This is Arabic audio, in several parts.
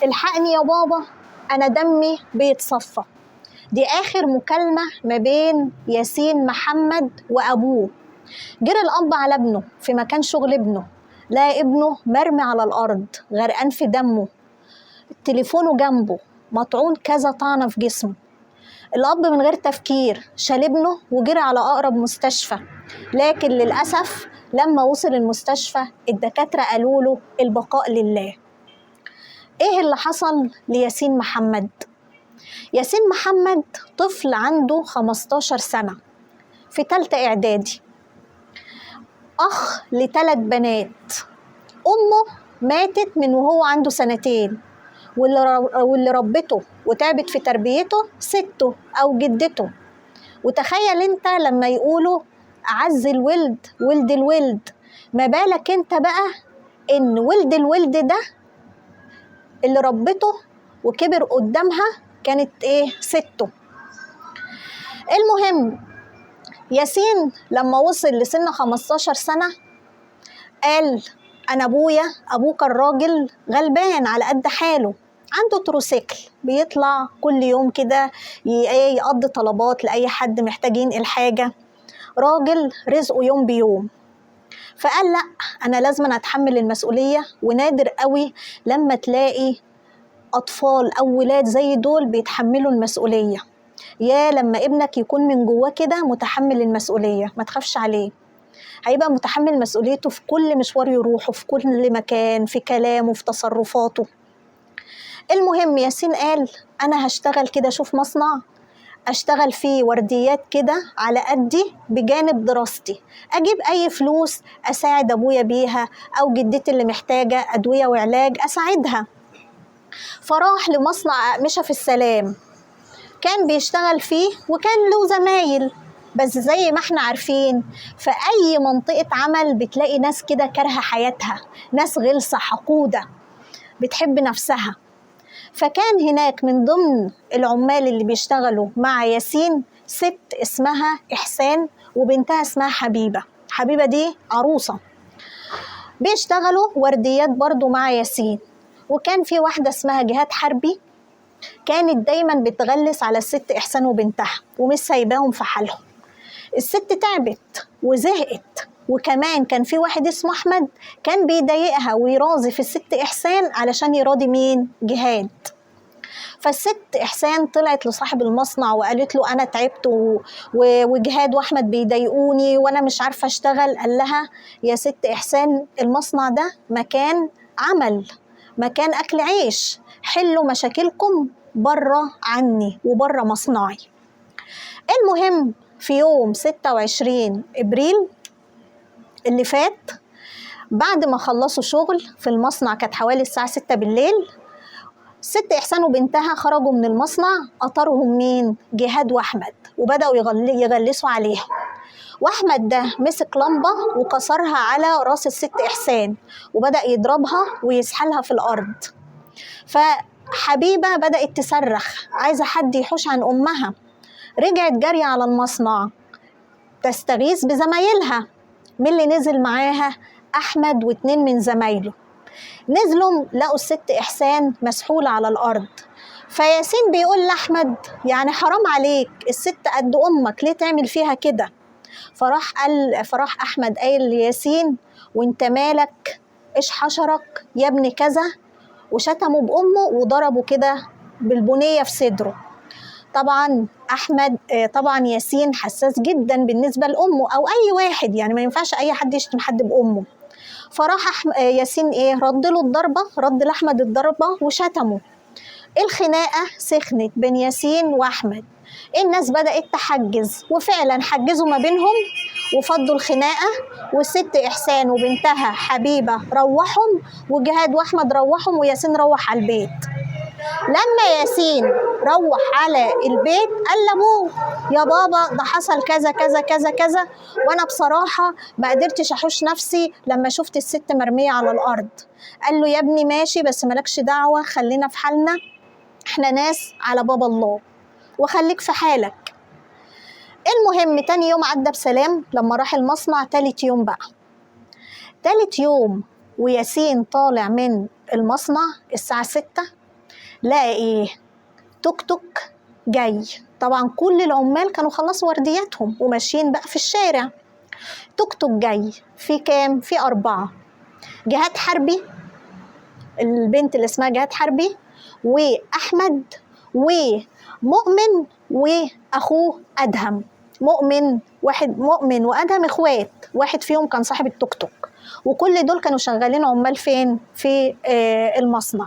الحقني يا بابا، أنا دمي بيتصفى. دي آخر مكالمة ما بين ياسين محمد وأبوه. جري الأب على ابنه في مكان شغل ابنه، لقى ابنه مرمي على الأرض غرقان في دمه، تليفونه جنبه مطعون كذا طعنة في جسمه. الأب من غير تفكير شال ابنه وجري على أقرب مستشفى، لكن للأسف لما وصل المستشفى الدكاترة قالوا له البقاء لله. إيه اللي حصل لياسين محمد؟ ياسين محمد طفل عنده 15 سنة في تالتة إعدادي، أخ ل3 بنات. أمه ماتت من وهو عنده 2 سنين، واللي ربته وتعبت في تربيته سته أو جدته. وتخيل انت لما يقولوا أعز الولد ولد الولد، ما بالك انت بقى ان ولد الولد ده اللي ربته وكبر قدامها كانت سته. المهم ياسين لما وصل لسن 15 سنة قال أنا أبوه كان راجل غلبان على قد حاله، عنده تروسيكل بيطلع كل يوم كده يقضي طلبات لأي حد محتاج ينقل حاجة، راجل رزقه يوم بيوم. فقال لأ، أنا لازم أتحمل المسؤولية. ونادر قوي لما تلاقي أطفال أو ولاد زي دول بيتحملوا المسؤولية. يا لما ابنك يكون من جواه كده متحمل المسؤولية، ما تخافش عليه، هيبقى متحمل مسؤوليته في كل مشوار يروحه، في كل مكان، في كلامه، في تصرفاته. المهم ياسين قال أنا هشتغل كده، أشوف مصنع أشتغل فيه ورديات كده على قدي بجانب دراستي، أجيب أي فلوس أساعد أبويا بيها أو جدتي اللي محتاجة أدوية وعلاج أساعدها. فراح لمصنع مشى في السلام، كان بيشتغل فيه وكان له زمايل. بس زي ما احنا عارفين في أي منطقة عمل بتلاقي ناس كده كارهة حياتها، ناس غلسة حقودة بتحب نفسها. فكان هناك من ضمن العمال اللي بيشتغلوا مع ياسين ست اسمها إحسان وبنتها اسمها حبيبة. حبيبة دي عروسة، بيشتغلوا ورديات برضو مع ياسين. وكان في واحدة اسمها جهاد حربي كانت دايما بتغلس على الست إحسان وبنتها ومش سايباهم في حالهم. الست تعبت وزهقت، وكمان كان في واحد اسمه أحمد كان بيضايقها ويراضي في الست إحسان علشان يراضي مين؟ جهاد. فالست إحسان طلعت لصاحب المصنع وقالت له أنا تعبت وجهاد وأحمد بيضايقوني وأنا مش عارفة أشتغل. قال لها يا ست إحسان المصنع ده مكان عمل، مكان أكل عيش، حلوا مشاكلكم بره عني وبره مصنعي. المهم في يوم 26 إبريل اللي فات بعد ما خلصوا شغل في المصنع، كانت حوالي الساعة 6 بالليل، ست إحسان وبنتها خرجوا من المصنع، أطرهم مين؟ جهاد وأحمد، وبدأوا يغلسوا عليهم. وأحمد ده مسك لمبة وكسرها على راس الست إحسان وبدأ يضربها ويسحلها في الأرض. فحبيبة بدأت تصرخ عايزة حد يحوش عن أمها، رجعت جري على المصنع تستغيث بزمايلها. من اللي نزل معاها؟ أحمد و2 من زمايله. نزلوا لقوا الست إحسان مسحولة على الأرض. فياسين بيقول لأحمد يعني حرام عليك، الست قد أمك ليه تعمل فيها كده؟ فراح أحمد قايل لياسين وانت مالك، إيش حشرك يا ابن كذا، وشتمه بأمه وضربه كده بالبنية في صدره. طبعا ياسين حساس جدا بالنسبة لأمه أو أي واحد، يعني ما ينفعش أي حد يشتم حد بأمه. فراح ياسين رد له الضربة، رد لأحمد الضربة وشتمه. الخناقة سخنت بين ياسين وأحمد، الناس بدأت تحجز، وفعلا حجزوا ما بينهم وفضوا الخناقة. والست إحسان وبنتها حبيبة روحهم، وجهاد وأحمد روحهم، وياسين روح على البيت. لما ياسين روح على البيت قال لابوه يا بابا ده حصل كذا كذا كذا كذا، وانا بصراحة ما قدرتش احوش نفسي لما شفت الست مرمية على الارض. قال له يا ابني ماشي بس مالكش دعوة، خلينا في حالنا، احنا ناس على باب الله وخليك في حالك. المهم تاني يوم عدى بسلام لما راح المصنع. تالت يوم وياسين طالع من المصنع الساعة 6 لقى ايه؟ توك توك جاي. طبعا كل العمال كانوا خلصوا وردياتهم وماشيين بقى في الشارع. توك توك جاي في كام؟ في 4. جهاد حربي، البنت اللي اسمها جهاد حربي، وأحمد، ومؤمن، وأخوه أدهم. مؤمن وأدهم إخوات، واحد فيهم كان صاحب التوك توك، وكل دول كانوا شغالين عمال فين؟ في المصنع.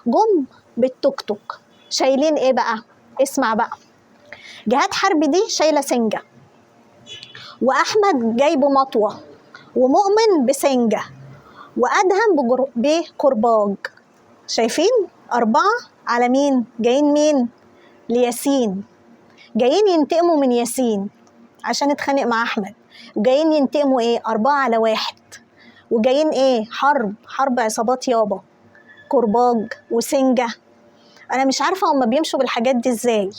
جم بالتوك توك شايلين ايه بقى؟ اسمع بقى. جهاد حربي دي شايله سنجه، واحمد جايبه مطوه، ومؤمن بسنجه، وادهم بكرباج. شايفين؟ 4 على مين؟ جايين مين؟ لياسين. جايين ينتقموا من ياسين عشان اتخانق مع احمد، وجايين ينتقموا ايه؟ 4 على 1. وجايين ايه؟ حرب عصابات يابا، كرباج وسنجه. انا مش عارفه هما بيمشوا بالحاجات دي ازاي.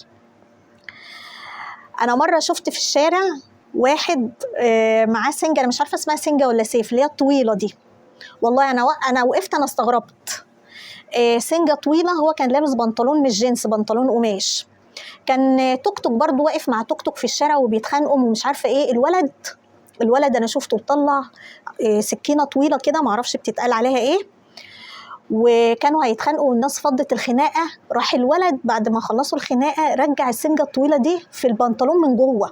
انا مره شفت في الشارع واحد معاه سنجه، انا مش عارفه اسمها سنجه ولا سيف، اللي هي الطويله دي. والله انا وقفت، انا استغربت. سنجه طويله، هو كان لابس بنطلون مش جينز، بنطلون قماش. كان توك توك برضو واقف مع توك توك في الشارع وبيتخانقوا ومش عارفه ايه. الولد انا شفته بيطلع سكينه طويله كده، معرفش بتتقال عليها ايه، وكانوا هيتخانقوا والناس فضت الخناقه. راح الولد بعد ما خلصوا الخناقه رجع السنجه الطويله دي في البنطلون من جوه.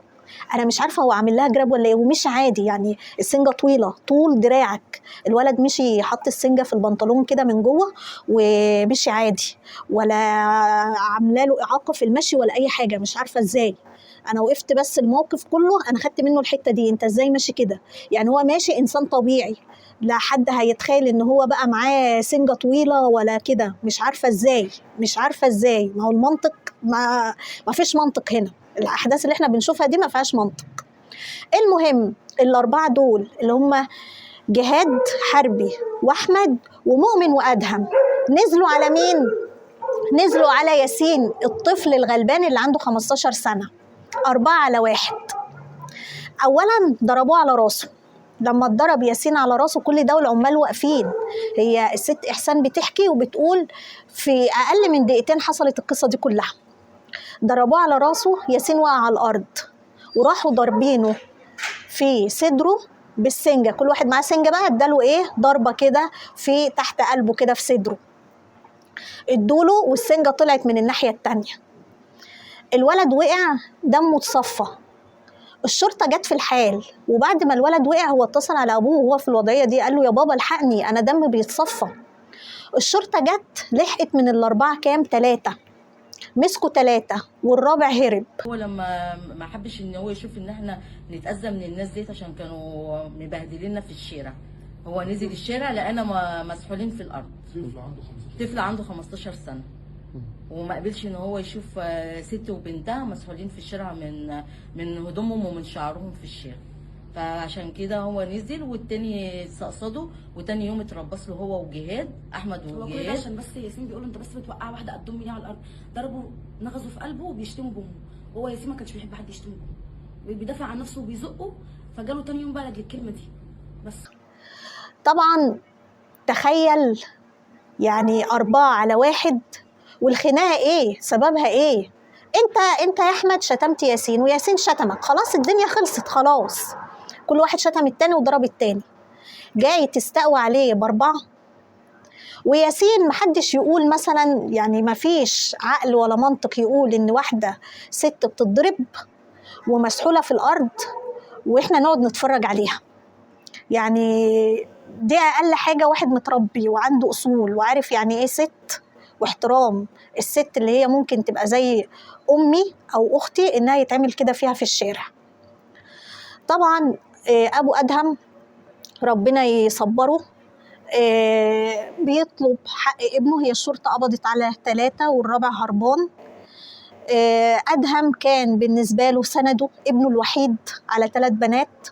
انا مش عارفه هو عامل لها جراب ولا ايه، ومشي عادي يعني. السنجه طويله طول دراعك، الولد مشي حط السنجه في البنطلون كده من جوه ومشي عادي، ولا عامله له اعاقه في المشي ولا اي حاجه. مش عارفه ازاي. انا وقفت بس الموقف كله انا خدت منه الحته دي. انت ازاي ماشي كده؟ يعني هو ماشي انسان طبيعي، لا حد هيتخيل ان هو بقى معاه سنجه طويله ولا كده. مش عارفه ازاي. ما هو المنطق ما فيش منطق هنا. الاحداث اللي احنا بنشوفها دي ما فيهاش منطق. المهم ال4 دول اللي هم جهاد حربي واحمد ومؤمن وادهم نزلوا على مين؟ نزلوا على ياسين الطفل الغلبان اللي عنده 15 سنه. 4 على 1. اولا ضربوه على راسه. لما اتضرب ياسين على راسه كل ده والعمال واقفين. هي الست احسان بتحكي وبتقول في اقل من دقيقتين حصلت القصه دي كلها. ضربوه على راسه، ياسين وقع على الارض، وراحوا ضاربينه في صدره بالسنجه. كل واحد معاه سنجه بقى، اداله ايه؟ ضربه كده في تحت قلبه كده في صدره، ادوله والسنجه طلعت من الناحيه التانيه. الولد وقع دمه اتصفى. الشرطه جت في الحال، وبعد ما الولد وقع هو اتصل على ابوه وهو في الوضعيه دي، قال له يا بابا الحقني انا دمي بيتصفى. الشرطه جت لحقت من ال4 كام؟ 3. مسكوا 3 والرابع هرب. هو لما ما حبش ان هو يشوف ان احنا نتأذى من الناس ديت عشان كانوا مبهدليننا في الشارع، هو نزل الشارع لقانا مسحولين في الارض. طفل عنده 15 سنه، وما قبلش ان هو يشوف ست وبنتها مسحولين في الشارع من هدومهم ومن شعرهم في الشارع. فعشان كده هو نزل، والتاني استقصده، وتاني يوم اتربص له هو وجهاد، احمد هو كل ده وجهاد. عشان بس ياسين بيقولوا انت بس بتوقع واحده قد امي على الارض، ضربوا نغزوا في قلبه وبيشتموا بامه. هو ياسين ما كانش بيحب حد يشتمه بامه، بيدافع عن نفسه وبيزقه، فجاله تاني يوم بقى لاجل الكلمه دي بس. طبعا تخيل يعني 4 على 1، والخناقه ايه؟ سببها ايه؟ انت يا احمد شتمت ياسين وياسين شتمك، خلاص الدنيا خلصت خلاص. كل واحد شتم التاني وضرب التاني، جاي تستقوى عليه ب4. وياسين محدش يقول مثلا، يعني مفيش عقل ولا منطق يقول ان واحده ست بتضرب ومسحوله في الارض واحنا نقعد نتفرج عليها. يعني دي اقل حاجه واحد متربي وعنده اصول وعارف يعني ايه ست واحترام الست، اللي هي ممكن تبقى زي امي او اختي، انها يتعمل كده فيها في الشارع. طبعا ابو ادهم ربنا يصبره بيطلب حق ابنه. هي الشرطه قبضت على 3 والرابع هربان. ادهم كان بالنسبه له سنده، ابنه الوحيد على 3 بنات.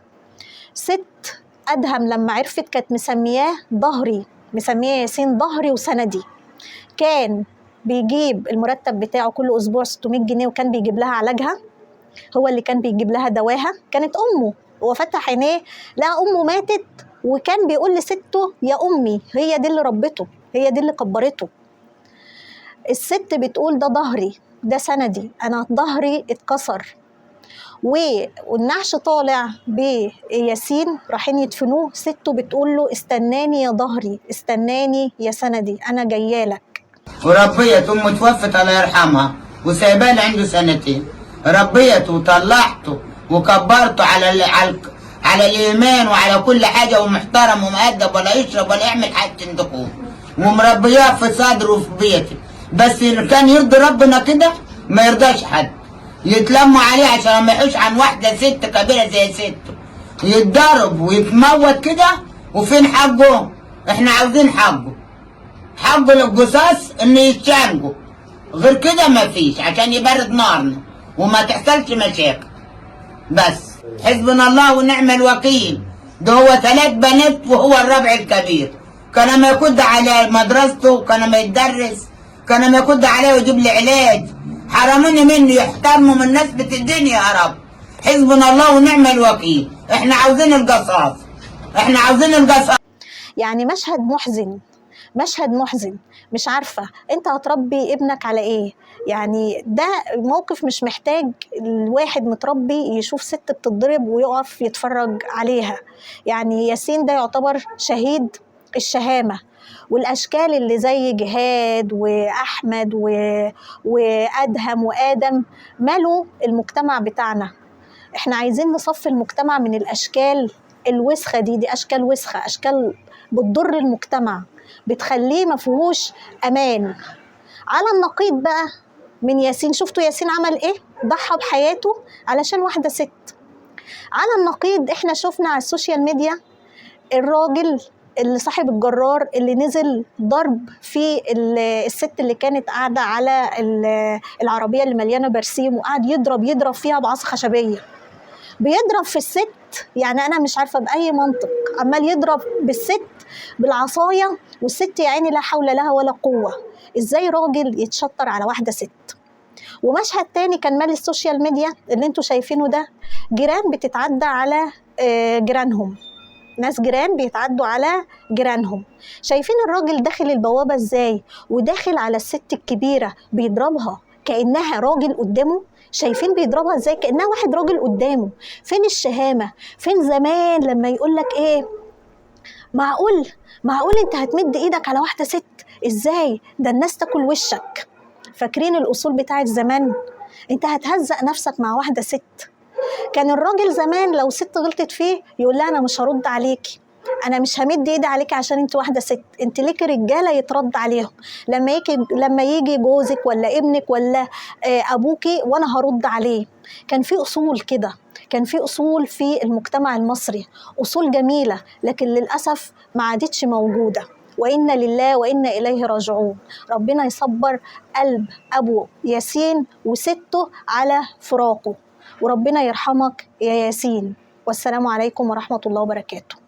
ست ادهم لما عرفت كانت مسمياه ظهري، مسمياه ياسين ظهري وسندي. كان بيجيب المرتب بتاعه كل اسبوع 600 جنيه، وكان بيجيب لها علاجها، هو اللي كان بيجيب لها دواها. كانت امه، هو فتح عينيه لقى امه ماتت، وكان بيقول لسته يا امي، هي دي اللي ربته، هي دي اللي كبرته. الست بتقول ده ظهري، ده سندي، انا ظهري اتكسر. والنعش طالع بياسين رايحين يدفنوه، سته بتقول له استناني يا ظهري، استناني يا سندي، انا جايالك. وربيته امه توفت الله يرحمها وسايبان عنده سنتين، ربيته وطلعته وكبرته على الايمان وعلى كل حاجه، ومحترم ومؤدب، ولا يشرب ولا يعمل حاجه تندقوه، ومربياه في صدره وفي بيتي. بس إن كان يرضي ربنا كده ما يرضاش حد، يتلموا عليه عشان ما يحوش عن واحده ست كبيره زي سته، يتضرب ويتموت كده. وفين حقه؟ احنا عاوزين حقه، حقه للقصاص ان يتشارجوا، غير كده مفيش، عشان يبرد نارنا وما تحصلش مشاكل. بس حسبنا الله ونعم الوكيل. ده هو 3 بنات وهو الرابع الكبير، كان ما يكد على مدرسته، كان ما يتدرس، كان ما يكد عليه ويجيب لي علاج. حرموني منه، يحترموا من نسبة الدنيا يا رب. حسبنا الله ونعم الوكيل. احنا عاوزين القصاص، احنا عاوزين القصاص. يعني مشهد محزن، مشهد محزن. مش عارفة انت هتربي ابنك على ايه؟ يعني ده موقف مش محتاج الواحد متربي يشوف ست بتتضرب ويقف يتفرج عليها. يعني ياسين ده يعتبر شهيد الشهامة، والأشكال اللي زي جهاد وأحمد وأدهم وآدم مالوا المجتمع بتاعنا. احنا عايزين نصفي المجتمع من الأشكال الوسخة دي أشكال وسخة، أشكال بتضر المجتمع، بتخليه مفيهوش أمان. على النقيض بقى من ياسين، شفتوا ياسين عمل إيه؟ ضحى بحياته علشان واحدة ست. على النقيض إحنا شفنا على السوشيال ميديا الراجل اللي صاحب الجرار اللي نزل ضرب في الست اللي كانت قاعدة على العربية اللي مليانة برسيم، وقعد يضرب فيها بعصا خشبية. بيضرب في الست، يعني أنا مش عارفة بأي منطق عمال يضرب بالست بالعصاية، والست يا عيني لا حول لها ولا قوة. إزاي راجل يتشطر على واحدة ست؟ ومشهد تاني كان مال السوشيال ميديا اللي انتوا شايفينه ده، جيران بتتعدى على جيرانهم، ناس جيران بيتعدوا على جيرانهم. شايفين الراجل داخل البوابة ازاي، وداخل على الست الكبيرة بيضربها كأنها راجل قدامه. شايفين بيضربها ازاي كأنها واحد راجل قدامه. فين الشهامة؟ فين زمان لما يقولك ايه، معقول انت هتمد ايدك على واحدة ست؟ ازاي ده الناس تاكل وشك. فاكرين الأصول بتاعت زمان؟ انت هتهزق نفسك مع واحدة ست. كان الراجل زمان لو ست غلطت فيه يقول لها انا مش هرد عليكي، انا مش همد ايدي عليكي عشان انت واحده ست، انت ليكي رجاله يترد عليهم، لما يجي جوزك ولا ابنك ولا ابوكي وانا هرد عليه. كان في اصول كده، كان في اصول في المجتمع المصري، اصول جميله، لكن للاسف ما عادتش موجوده. وإنا لله وإنا إليه راجعون. ربنا يصبر قلب أبو ياسين وسته على فراقه، وربنا يرحمك يا ياسين. والسلام عليكم ورحمة الله وبركاته.